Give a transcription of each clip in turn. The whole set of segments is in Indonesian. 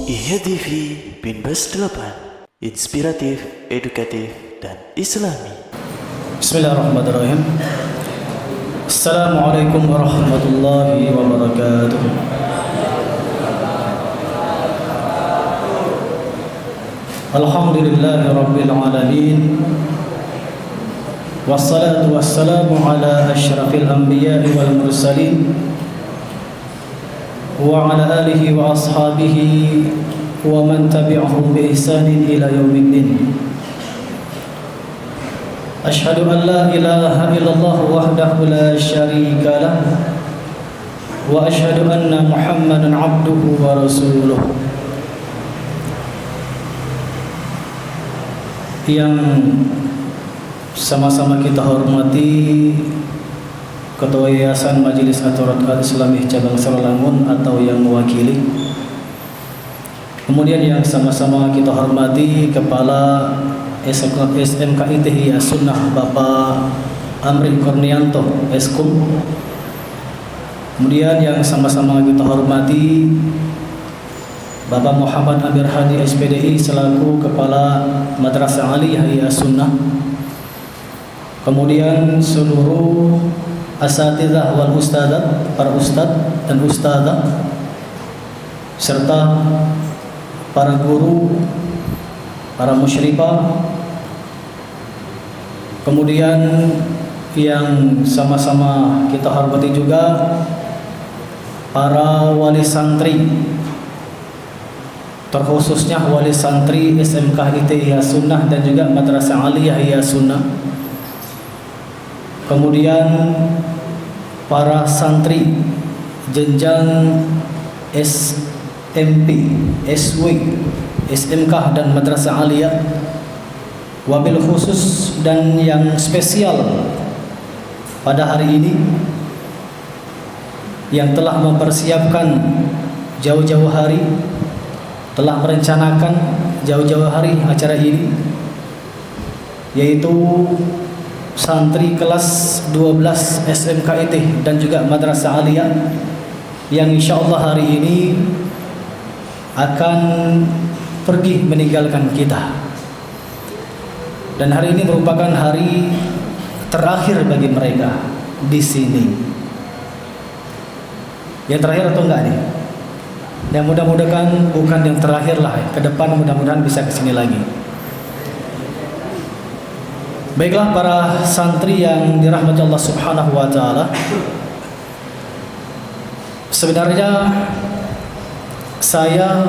IHA TV Binbas 8, inspiratif, edukatif, dan islami. Bismillahirrahmanirrahim. Assalamualaikum warahmatullahi wabarakatuh. Alhamdulillahi rabbil alamin. Wassalatu wassalamu ala asyrafil anbiya'i wal mursalin wa ala alihi wa ashabihi wa man tabi'ahum bi ihsanin ila yaumiddin. Asyhadu an la ilaha illallah wahdahu la syarika lah wa asyhadu anna Muhammadan abduhu wa rasuluh. Yang sama-sama kita hormati Ketua Yayasan Majelis Ansarut Al-Islamiyah Cabang Saralangun atau yang mewakili. Kemudian yang sama-sama kita hormati Kepala SMKIT Ihya Sunnah Bapak Amri Kurnianto Eskum. Kemudian yang sama-sama kita hormati Bapak Muhammad Amir Hadi SPDI selaku Kepala Madrasah Aliyah Ihya Sunnah. Kemudian seluruh asatidzah wal ustadzat, para ustadz dan ustadzah, serta para guru, para musyrifah. Kemudian yang sama-sama kita hormati juga para wali santri, terkhususnya wali santri SMKIT Ihya Sunnah dan juga Madrasah Aliyah Ihya Sunnah. Kemudian para santri jenjang SMP, SW, SMK dan Madrasah Aliyah, wabil khusus dan yang spesial pada hari ini yang telah mempersiapkan jauh-jauh hari, telah merencanakan jauh-jauh hari acara ini, yaitu santri kelas 12 SMKIT dan juga Madrasah Aliyah yang insyaallah hari ini akan pergi meninggalkan kita. Dan hari ini merupakan hari terakhir bagi mereka di sini. Yang terakhir atau enggak nih? Yang mudah-mudahan bukan yang terakhir lah. Ke depan mudah-mudahan bisa ke sini lagi. Baiklah para santri yang dirahmati Allah Subhanahu wa taala. Sebenarnya saya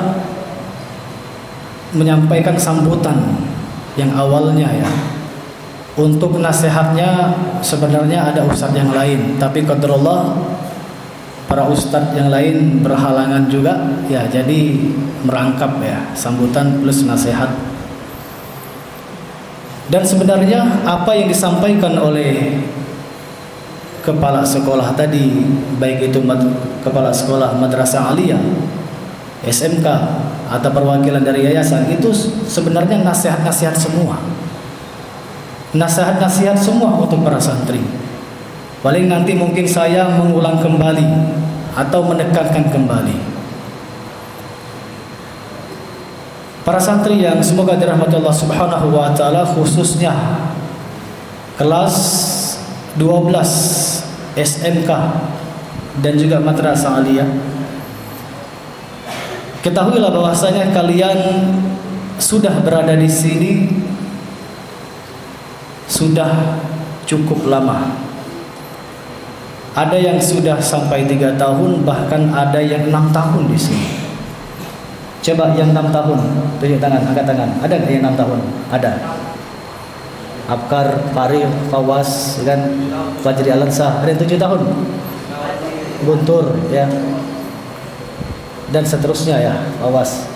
menyampaikan sambutan yang awalnya ya. Untuk nasihatnya sebenarnya ada ustadz yang lain, tapi qadarullah para ustadz yang lain berhalangan juga ya, jadi merangkap ya sambutan plus nasihat. Dan sebenarnya apa yang disampaikan oleh kepala sekolah tadi, baik itu kepala sekolah Madrasah Aliyah, SMK atau perwakilan dari yayasan, itu sebenarnya nasihat-nasihat semua. Nasihat-nasihat semua untuk para santri. Paling nanti mungkin saya mengulang kembali atau menekankan kembali. Para santri yang semoga dirahmati Allah Subhanahu wa taala, khususnya kelas 12 SMK dan juga Madrasah Aliyah, ketahuilah bahwasanya kalian sudah berada di sini sudah cukup lama. Ada yang sudah sampai 3 tahun, bahkan ada yang 6 tahun di sini. Coba yang 6 tahun, tunjuk tangan, angkat tangan. Ada nggak yang 6 tahun? Ada. Abkar, Farid, Fawas, kan? Fajri Alansah, ada yang 7 tahun. Guntur, ya. Dan seterusnya ya, Fawas.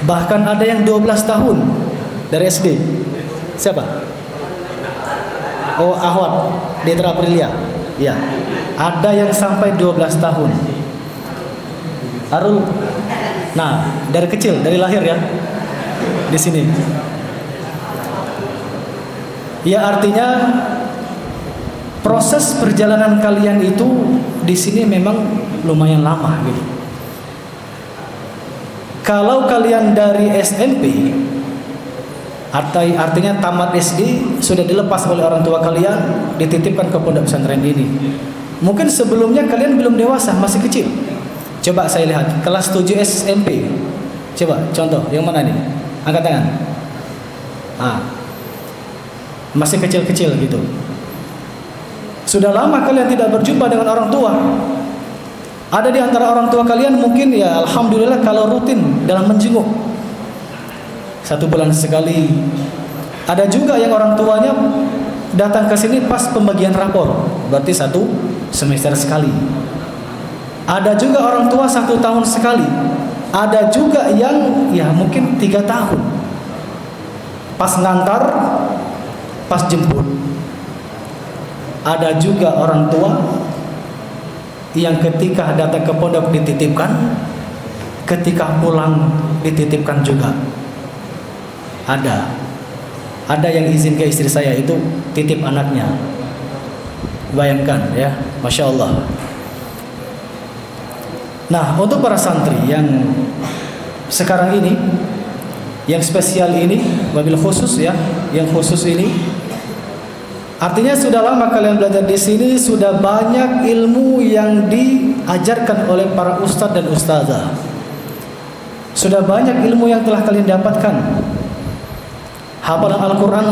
Bahkan ada yang 12 tahun dari SD. Siapa? Oh, Ahwat, Detra Aprilia. Ya. Ada yang sampai 12 tahun. Arul, nah dari kecil, dari lahir ya, di sini. Ya artinya proses perjalanan kalian itu di sini memang lumayan lama gitu. Kalau kalian dari SMP, artinya tamat SD, sudah dilepas oleh orang tua kalian, dititipkan ke pondok pesantren ini. Mungkin sebelumnya kalian belum dewasa, masih kecil. Coba saya lihat, kelas 7 SMP. Coba, contoh, yang mana nih? Angkat tangan. Masih kecil-kecil gitu. Sudah lama kalian tidak berjumpa dengan orang tua. Ada di antara orang tua kalian mungkin ya alhamdulillah kalau rutin dalam menjenguk 1 bulan sekali. Ada juga yang orang tuanya datang ke sini pas pembagian rapor, berarti 1 semester sekali. Ada juga orang tua 1 tahun sekali. Ada juga yang ya mungkin 3 tahun. Pas ngantar, pas jemput. Ada juga orang tua yang ketika datang ke pondok dititipkan, ketika pulang dititipkan juga. Ada yang izin ke istri saya itu titip anaknya. Bayangkan ya, Masya Allah. Nah, untuk para santri yang sekarang ini, yang spesial ini, wabil khusus ya, yang khusus ini, artinya sudah lama kalian belajar di sini, sudah banyak ilmu yang diajarkan oleh para ustadz dan ustazah. Sudah banyak ilmu yang telah kalian dapatkan. Hafalan Al-Quran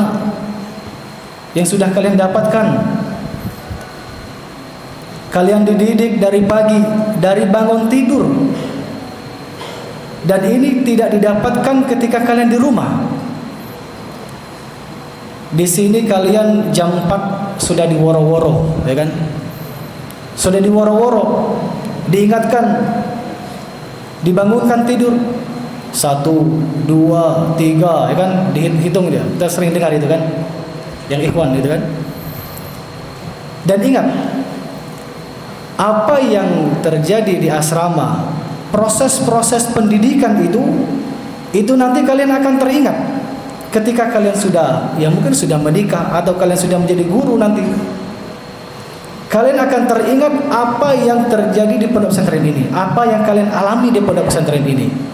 yang sudah kalian dapatkan. Kalian dididik dari pagi, dari bangun tidur. Dan ini tidak didapatkan ketika kalian di rumah. Di sini kalian jam 4 sudah diworo-woro, ya kan? Sudah diworo-woro, diingatkan, dibangunkan tidur. 1, 2, 3, ya kan? Dihitung dia. Kita sering dengar itu kan? Yang ikhwan itu kan? Dan ingat, apa yang terjadi di asrama, proses-proses pendidikan itu nanti kalian akan teringat ketika kalian sudah, ya mungkin sudah menikah atau kalian sudah menjadi guru nanti. Kalian akan teringat apa yang terjadi di pondok pesantren ini, apa yang kalian alami di pondok pesantren ini.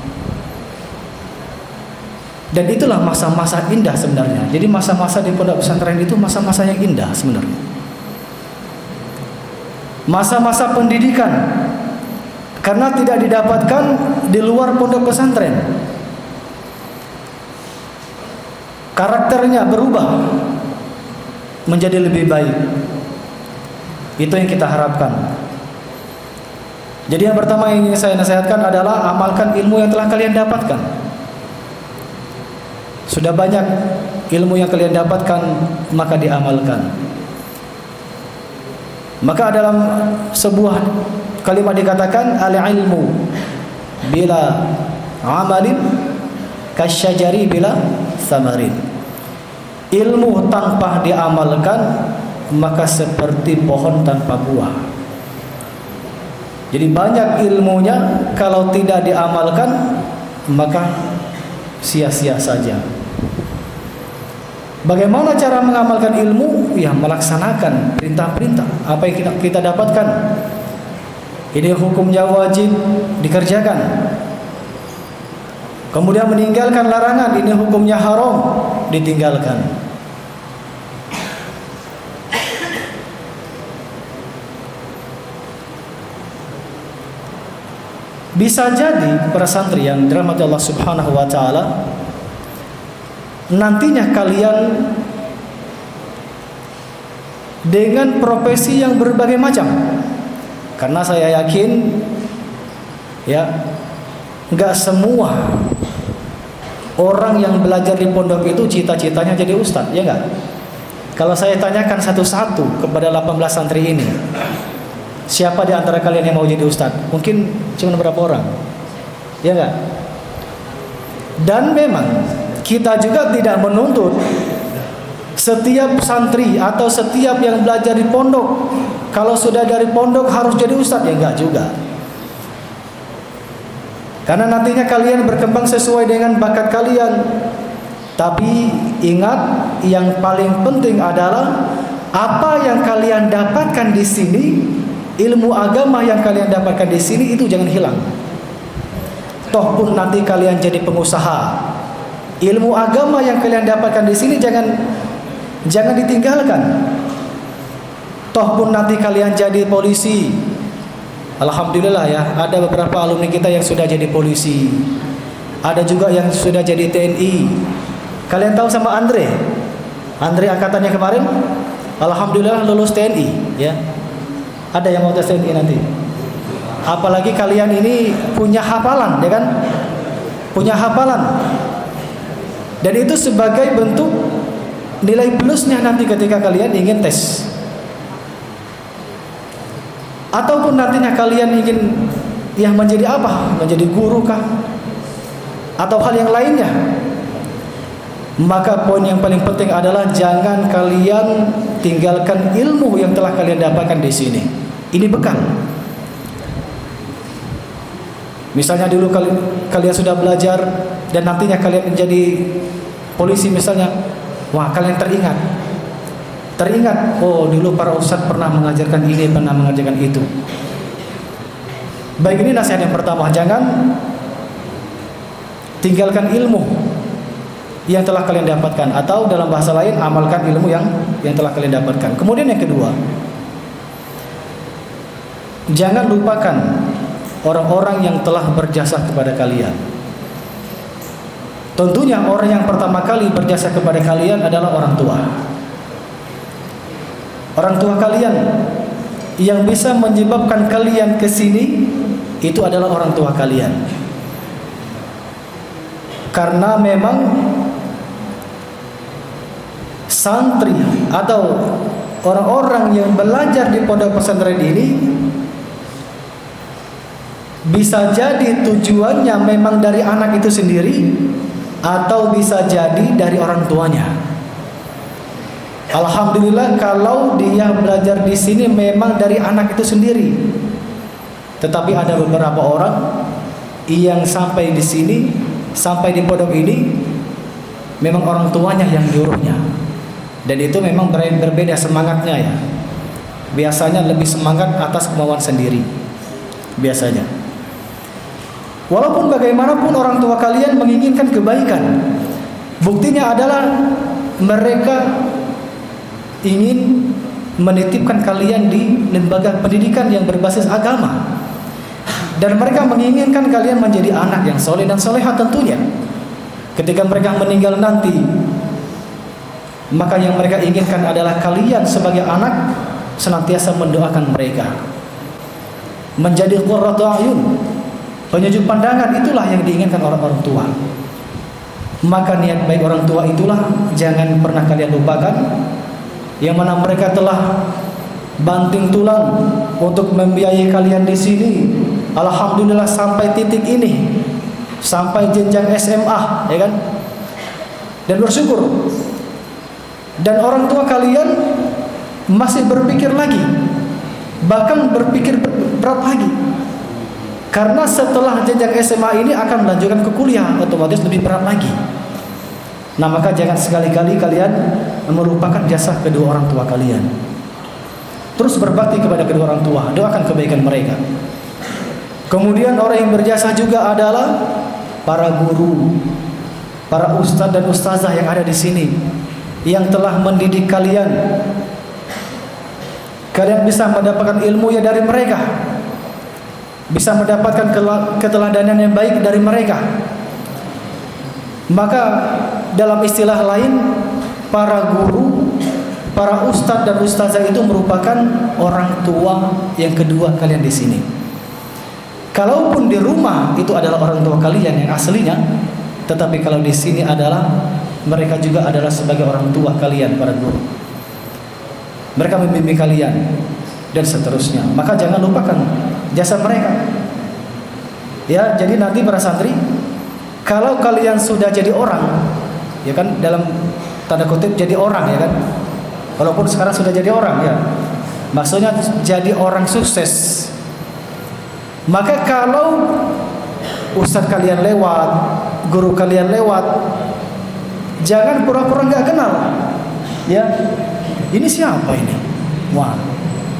Dan itulah masa-masa indah sebenarnya. Jadi masa-masa di pondok pesantren itu masa-masa yang indah sebenarnya. Masa-masa pendidikan, karena tidak didapatkan di luar pondok pesantren. Karakternya berubah menjadi lebih baik. Itu yang kita harapkan. Jadi yang pertama yang ingin saya nasihatkan adalah amalkan ilmu yang telah kalian dapatkan. Sudah banyak ilmu yang kalian dapatkan, maka diamalkan. Maka dalam sebuah kalimat dikatakan al-ilmu bila amalin kasyajari bila samarin. Ilmu tanpa diamalkan maka seperti pohon tanpa buah. Jadi banyak ilmunya, kalau tidak diamalkan maka sia-sia saja. Bagaimana cara mengamalkan ilmu? Ya melaksanakan perintah-perintah apa yang kita dapatkan. Ini hukumnya wajib dikerjakan. Kemudian meninggalkan larangan, ini hukumnya haram, ditinggalkan. Bisa jadi para santri yang dirahmati Allah Subhanahu wa taala, nantinya kalian dengan profesi yang berbagai macam. Karena saya yakin ya, enggak semua orang yang belajar di pondok itu cita-citanya jadi ustadz, ya enggak? Kalau saya tanyakan satu-satu kepada 18 santri ini, siapa di antara kalian yang mau jadi ustadz? Mungkin cuma berapa orang, ya enggak? Dan memang kita juga tidak menuntut setiap santri atau setiap yang belajar di pondok, kalau sudah dari pondok harus jadi ustadz, ya enggak juga. Karena nantinya kalian berkembang sesuai dengan bakat kalian. Tapi ingat, yang paling penting adalah apa yang kalian dapatkan di sini, ilmu agama yang kalian dapatkan di sini itu jangan hilang. toh pun nanti kalian jadi pengusaha. Ilmu agama yang kalian dapatkan di sini jangan ditinggalkan. Toh pun nanti kalian jadi polisi. Alhamdulillah ya, ada beberapa alumni kita yang sudah jadi polisi. Ada juga yang sudah jadi TNI. Kalian tahu sama Andre angkatannya kemarin, alhamdulillah lulus TNI ya. Ada yang mau tes TNI nanti. Apalagi kalian ini punya hafalan, ya kan? Punya hafalan. Dan itu sebagai bentuk nilai plusnya nanti ketika kalian ingin tes. Ataupun nantinya kalian ingin yang menjadi apa? Menjadi guru kah? Atau hal yang lainnya. Maka poin yang paling penting adalah jangan kalian tinggalkan ilmu yang telah kalian dapatkan di sini. Ini bekal. Misalnya dulu kalian sudah belajar dan nantinya kalian menjadi polisi misalnya, wah kalian teringat, oh dulu para ustadz pernah mengajarkan ini, pernah mengajarkan itu. Baik, ini nasihat yang pertama, jangan tinggalkan ilmu yang telah kalian dapatkan, atau dalam bahasa lain amalkan ilmu yang telah kalian dapatkan. Kemudian yang kedua, jangan lupakan orang-orang yang telah berjasa kepada kalian. Tentunya orang yang pertama kali berjasa kepada kalian adalah orang tua. Orang tua kalian yang bisa menyebabkan kalian ke sini itu adalah orang tua kalian. Karena memang santri atau orang-orang yang belajar di pondok pesantren ini bisa jadi tujuannya memang dari anak itu sendiri, atau bisa jadi dari orang tuanya. Alhamdulillah kalau dia belajar di sini memang dari anak itu sendiri. Tetapi ada beberapa orang yang sampai di sini, sampai di pondok ini memang orang tuanya yang nyuruhnya. Dan itu memang berbeda semangatnya ya. Biasanya lebih semangat atas kemauan sendiri. Biasanya. Walaupun bagaimanapun orang tua kalian menginginkan kebaikan, buktinya adalah mereka ingin menitipkan kalian di lembaga pendidikan yang berbasis agama, dan mereka menginginkan kalian menjadi anak yang soleh dan soleha tentunya. Ketika mereka meninggal nanti, maka yang mereka inginkan adalah kalian sebagai anak senantiasa mendoakan mereka, menjadi qurratu ayun, penyejuk pandangan. Itulah yang diinginkan orang-orang tua. Maka niat baik orang tua itulah jangan pernah kalian lupakan, yang mana mereka telah banting tulang untuk membiayai kalian di sini. Alhamdulillah sampai titik ini, sampai jenjang SMA, ya kan? Dan bersyukur. Dan orang tua kalian masih berpikir lagi, bahkan berpikir berat lagi. Karena setelah jenjang SMA ini akan melanjutkan ke kuliah, otomatis lebih berat lagi. Nah, maka jangan sekali-kali kalian melupakan jasa kedua orang tua kalian. Terus berbakti kepada kedua orang tua, doakan kebaikan mereka. Kemudian orang yang berjasa juga adalah para guru, para ustadz dan ustazah yang ada di sini, yang telah mendidik kalian. Kalian bisa mendapatkan ilmu ya dari mereka, bisa mendapatkan keteladanan yang baik dari mereka. Maka dalam istilah lain, para guru, para ustadz dan ustazah itu merupakan orang tua yang kedua kalian di sini. Kalaupun di rumah itu adalah orang tua kalian yang aslinya, tetapi kalau di sini adalah mereka juga adalah sebagai orang tua kalian, para guru. Mereka membimbing kalian dan seterusnya. Maka jangan lupakan jasa mereka. Ya, jadi nanti para santri, kalau kalian sudah jadi orang, ya kan, dalam tanda kutip jadi orang, ya kan, walaupun sekarang sudah jadi orang, ya, maksudnya jadi orang sukses. Maka kalau ustadz kalian lewat, guru kalian lewat, jangan pura-pura nggak kenal, ya, ini siapa ini? Wah,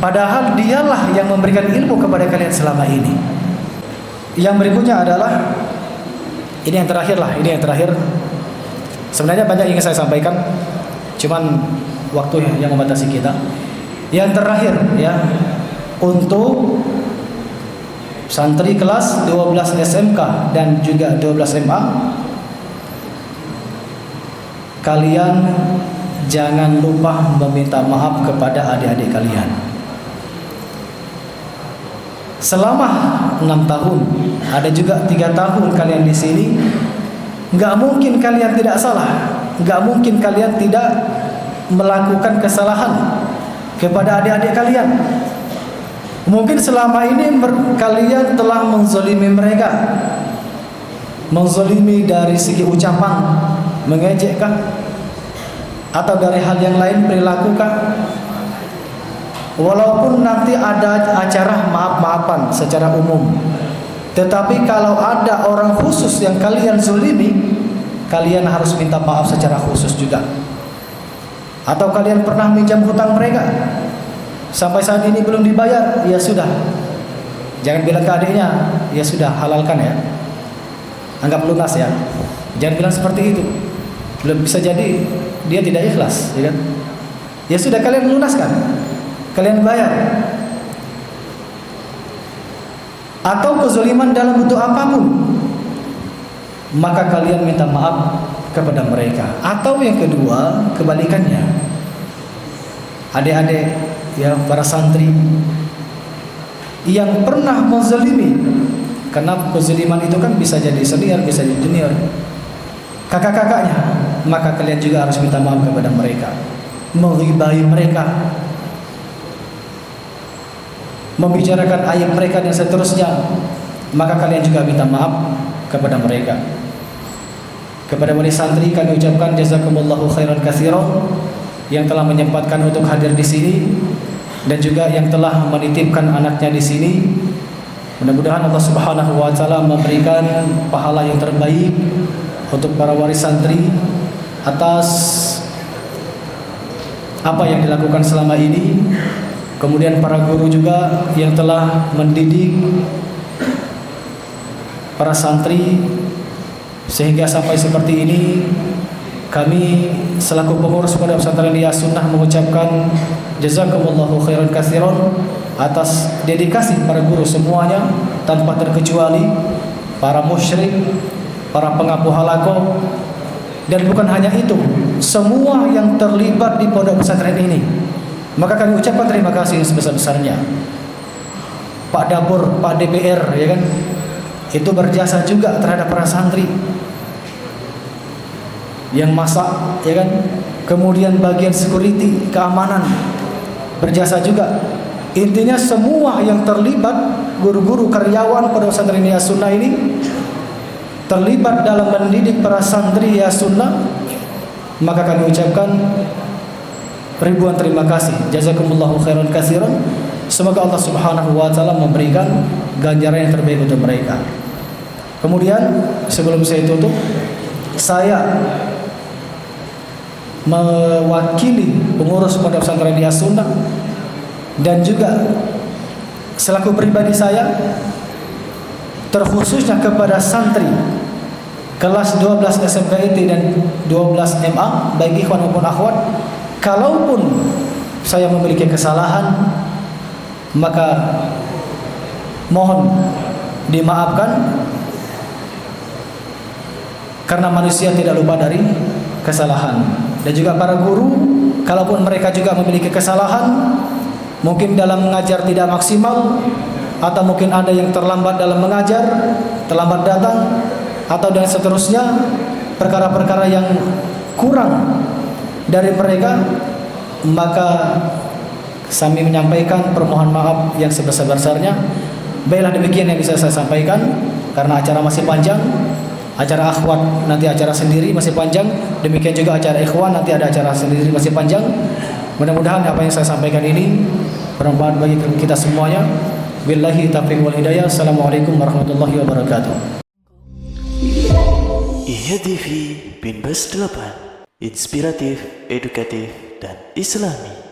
padahal dialah yang memberikan ilmu kepada kalian selama ini. Yang berikutnya adalah Ini yang terakhir lah, ini yang terakhir. Sebenarnya banyak yang ingin saya sampaikan, cuman waktu yang membatasi kita. Yang terakhir ya, untuk santri kelas 12 SMK dan juga 12 MA, kalian jangan lupa meminta maaf kepada adik-adik kalian. Selama 6 tahun, ada juga 3 tahun kalian di sini, nggak mungkin kalian tidak salah, nggak mungkin kalian tidak melakukan kesalahan kepada adik-adik kalian. Mungkin selama ini kalian telah menzalimi mereka, menzalimi dari segi ucapan, mengejekkan, atau dari hal yang lain perilakukan. Walaupun nanti ada acara maaf-maafan secara umum, tetapi kalau ada orang khusus yang kalian zalimi, kalian harus minta maaf secara khusus juga. Atau kalian pernah minjam hutang mereka, sampai saat ini belum dibayar, ya sudah, jangan bilang ke adiknya, ya sudah halalkan ya, anggap lunas ya. Jangan bilang seperti itu, belum bisa jadi dia tidak ikhlas, ya kan? Ya sudah, kalian lunaskan, kalian bayar. Atau kezaliman dalam bentuk apapun, maka kalian minta maaf kepada mereka. Atau yang kedua, kebalikannya, adik-adik ya, para santri yang pernah menzalimi, karena kezaliman itu kan bisa jadi senior, bisa jadi junior, kakak-kakaknya, maka kalian juga harus minta maaf kepada mereka. Menghibahi mereka, membicarakan aib mereka dan seterusnya, maka kalian juga minta maaf kepada mereka. Kepada wali santri kami ucapkan jazakumullahu khairan katsiran yang telah menyempatkan untuk hadir di sini dan juga yang telah menitipkan anaknya di sini. Mudah-mudahan Allah Subhanahu wa taala memberikan pahala yang terbaik untuk para wali santri atas apa yang dilakukan selama ini. Kemudian para guru juga yang telah mendidik para santri sehingga sampai seperti ini. Kami selaku pengurus Pondok Pesantren Riyas Sunnah mengucapkan jazakumullahu khairan katsiran atas dedikasi para guru semuanya tanpa terkecuali, para musyrik, para pengapu halaqah, dan bukan hanya itu, semua yang terlibat di pondok pesantren ini. Maka kami ucapkan terima kasih sebesar-besarnya. Pak Dapur, Pak DPR, ya kan, itu berjasa juga terhadap para santri yang masak, ya kan. Kemudian bagian security, keamanan berjasa juga. Intinya semua yang terlibat, guru-guru, karyawan Pondok Pesantren Riyas Sunnah ini terlibat dalam mendidik para santri Riyas Sunnah, maka kami ucapkan ribuan terima kasih. Jazakumullahu khairan katsiran. Semoga Allah Subhanahu wa taala memberikan ganjaran yang terbaik untuk mereka. Kemudian sebelum saya tutup, saya mewakili pengurus Pondok Pesantren Riyas Sunnah dan juga selaku pribadi saya, terkhususnya kepada santri kelas 12 SMKIT dan 12 MA, baik ikhwan maupun akhwat, kalaupun saya memiliki kesalahan, maka mohon dimaafkan, karena manusia tidak lupa dari kesalahan. Dan juga para guru, kalaupun mereka juga memiliki kesalahan, mungkin dalam mengajar tidak maksimal, atau mungkin ada yang terlambat dalam mengajar, terlambat datang, atau dan seterusnya, perkara-perkara yang kurang dari mereka, maka kami menyampaikan permohonan maaf yang sebesar-besarnya. Baiklah, demikian yang bisa saya sampaikan, karena acara masih panjang. Acara akhwat nanti acara sendiri masih panjang, demikian juga acara ikhwan nanti ada acara sendiri masih panjang. Mudah-mudahan apa yang saya sampaikan ini bermanfaat bagi kita semuanya. Billahi taufiq wal hidayah. Assalamualaikum warahmatullahi wabarakatuh. Iya TV Binbas 8, inspiratif, edukatif, dan islami.